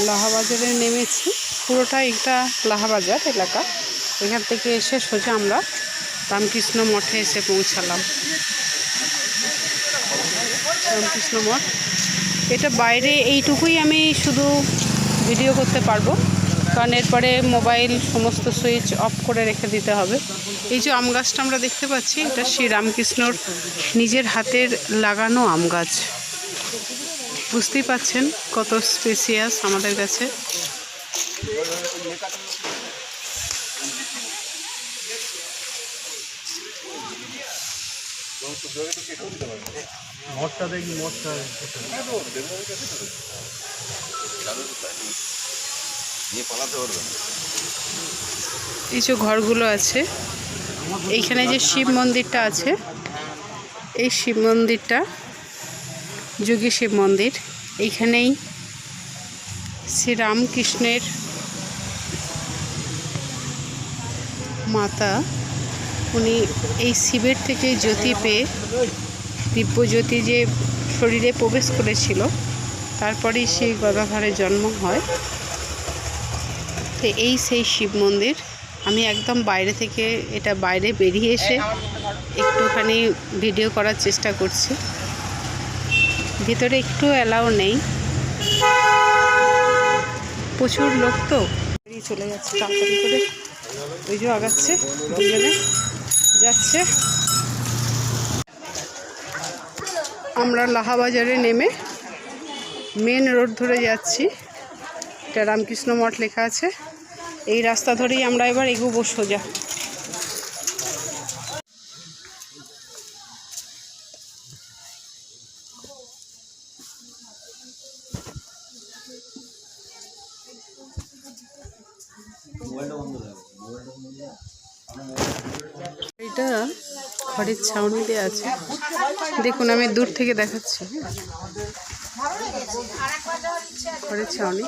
লাহাবাজারে নেমেছি, পুরোটা একটা লাহাবাজার এলাকা। এখান থেকে এসে সোজা আমরা রামকৃষ্ণ মঠে এসে পৌঁছালাম। রামকৃষ্ণ মঠ এটা বাইরে, এইটুকুই আমি শুধু ভিডিও করতে পারবো, কারণ এরপরে মোবাইল সমস্ত সুইচ অফ করে রেখে দিতে হবে। এই যে আম গাছটা আমরা দেখতে পাচ্ছি, এটা শ্রী রামকৃষ্ণর নিজের হাতের লাগানো আম গাছ। বুঝতেই পাচ্ছেন কত স্পেসিয়াস আমাদের কাছে। এই যে ঘরগুলো আছে, এইখানে যে শিব মন্দিরটা আছে, এই শিব মন্দিরটা যোগী শিব মন্দির। এইখানেই শ্রীরামকৃষ্ণের মাতা, উনি এই শিবের থেকে জ্যোতি পেয়ে, দিব্য জ্যোতি যে শরীরে প্রবেশ করেছিল, তারপরেই সেই গদাধরের জন্ম হয়। তো এই সেই শিব মন্দির। আমি একদম বাইরে থেকে, এটা বাইরে বেরিয়ে এসে একটুখানি ভিডিও করার চেষ্টা করছি। ভিতরে একটু অ্যালাউ নেই, প্রচুর লোক তো চলে যাচ্ছে তাড়াতাড়ি করে। ওই যে আগাচ্ছে, দুজনে যাচ্ছে। আমরা লাহাবাজারে নেমে মেন রোড ধরে যাচ্ছি। এটা রামকৃষ্ণ মঠ লেখা আছে, এই রাস্তা ধরেই আমরা এবার এগোবো সোজা। এটা খড়ের ছাউনি দেওয়া আছে, দেখুন আমি দূর থেকে দেখাচ্ছি। খড়ের ছাউনি।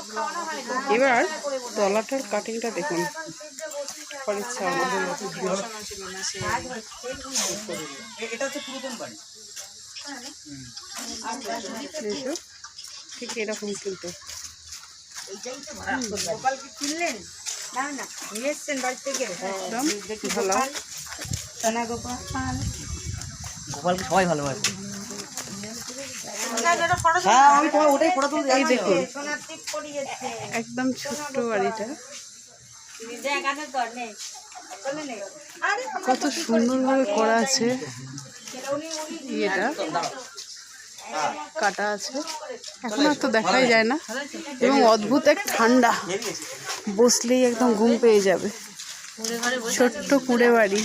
এবার তলাটার কাটিংটা দেখুন, খড়ের ছাউনি। ঠিক এরকম কিন্তু গোপালকে সবাই ভালোবাসে। একদম ছোট্ট বাড়িটা, কত সুন্দরভাবে করা আছে। এটা কাটা আছে, এখন আর তো দেখাই যায় না। এবং অদ্ভুত এক ঠান্ডা, বসলেই একদম ঘুম পেয়ে যাবে। ছোট্ট কুড়ে বাড়ি।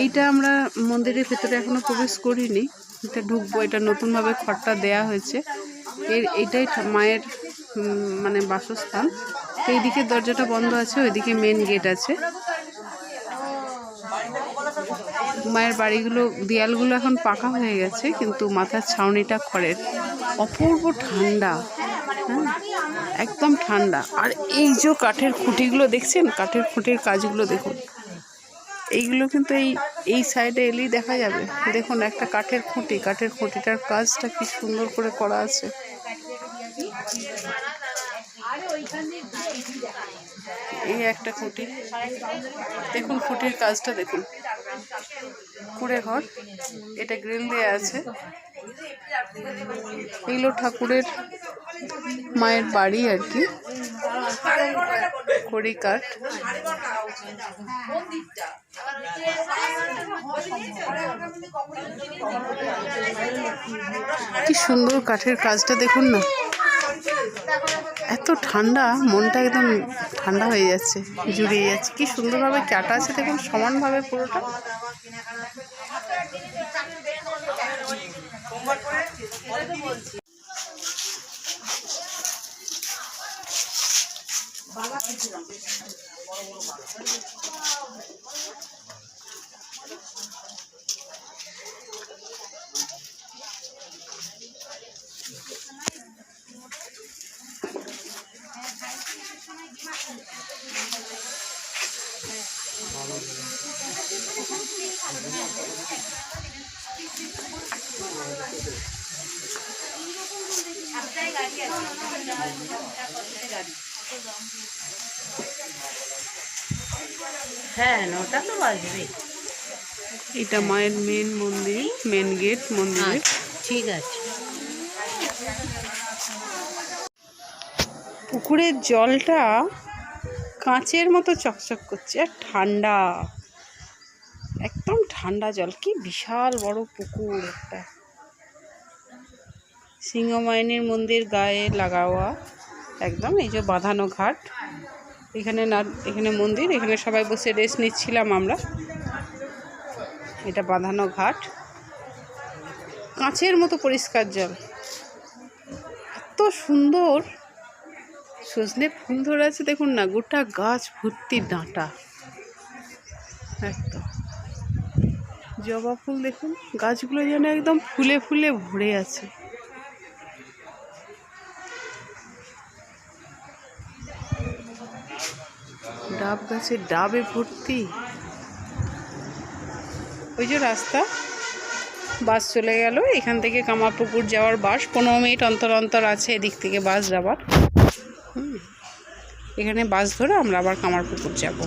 এইটা আমরা মন্দিরের ভেতরে এখনো প্রবেশ করিনি, এটা ঢুকবো। এটা নতুনভাবে খড়টা দেয়া হয়েছে। এইটাই মায়ের মানে বাসস্থান। এই দিকে দরজাটা বন্ধ আছে, ওইদিকে মেন গেট আছে। মায়ের বাড়িগুলো, দেয়ালগুলো এখন পাকা হয়ে গেছে, কিন্তু মাথার ছাউনিটা খড়ের। অপূর্ব ঠান্ডা, হ্যাঁ একদম ঠান্ডা। আর এই যে কাঠের খুঁটিগুলো দেখছেন, কাঠের খুঁটির কাজগুলো দেখুন। এইগুলো কিন্তু এই সাইডে এলেই দেখা যাবে। দেখুন একটা কাঠের খুঁটি, কাঠের খুঁটিটার কাজটা কি সুন্দর করে করা আছে। এই একটা খুঁটি দেখুন, খুঁটির কাজটা দেখুন। কুড়ে ঘর, এটা গ্রিল দেয়া আছে। এগুলো ঠাকুরের মায়ের বাড়ি আর কি, খড়ি কাঠ। কি সুন্দর কাঠের কাজটা দেখুন না, এত ঠান্ডা, মনটা একদম ঠান্ডা হয়ে যাচ্ছে, জুড়িয়ে যাচ্ছে। কি সুন্দরভাবে কাটা আছে দেখুন, সমানভাবে পুরোটা। হ্যাঁ, 9টা তো বাজবে। এটা মায়ের মেন মন্দির, মেন গেট মন্দিরের। ঠিক আছে। পুকুরের জলটা কাঁচের মতো চকচক করছে, আর ঠান্ডা, একদম ঠান্ডা জল। কি বিশাল বড় পুকুর একটা। সিংহমাইনের মন্দির গায়ে লাগাওয়া একদম। এই যে বাঁধানো ঘাট, এখানে না, এখানে মন্দির, এখানে সবাই বসে রেস্ট নিচ্ছিলাম আমরা। এটা বাঁধানো ঘাট, কাঁচের মতো পরিষ্কার জল, এত সুন্দর। সজনে ফুল ধরে আছে দেখুন না, গোটা গাছ ভর্তি ডাঁটা একদম। জবা ফুল দেখুন, গাছগুলো যেন একদম ফুলে ফুলে ভরে আছে। ডাব গাছে ডাবে ভর্তি। ওই যে রাস্তা, বাস চলে গেল এখান থেকে কামারপুকুর যাওয়ার বাস। 15 মিনিট অন্তর অন্তর আছে এদিক থেকে বাস যাবার। এখানে বাস ধরে আমরা আবার কামারপুকুর যাব।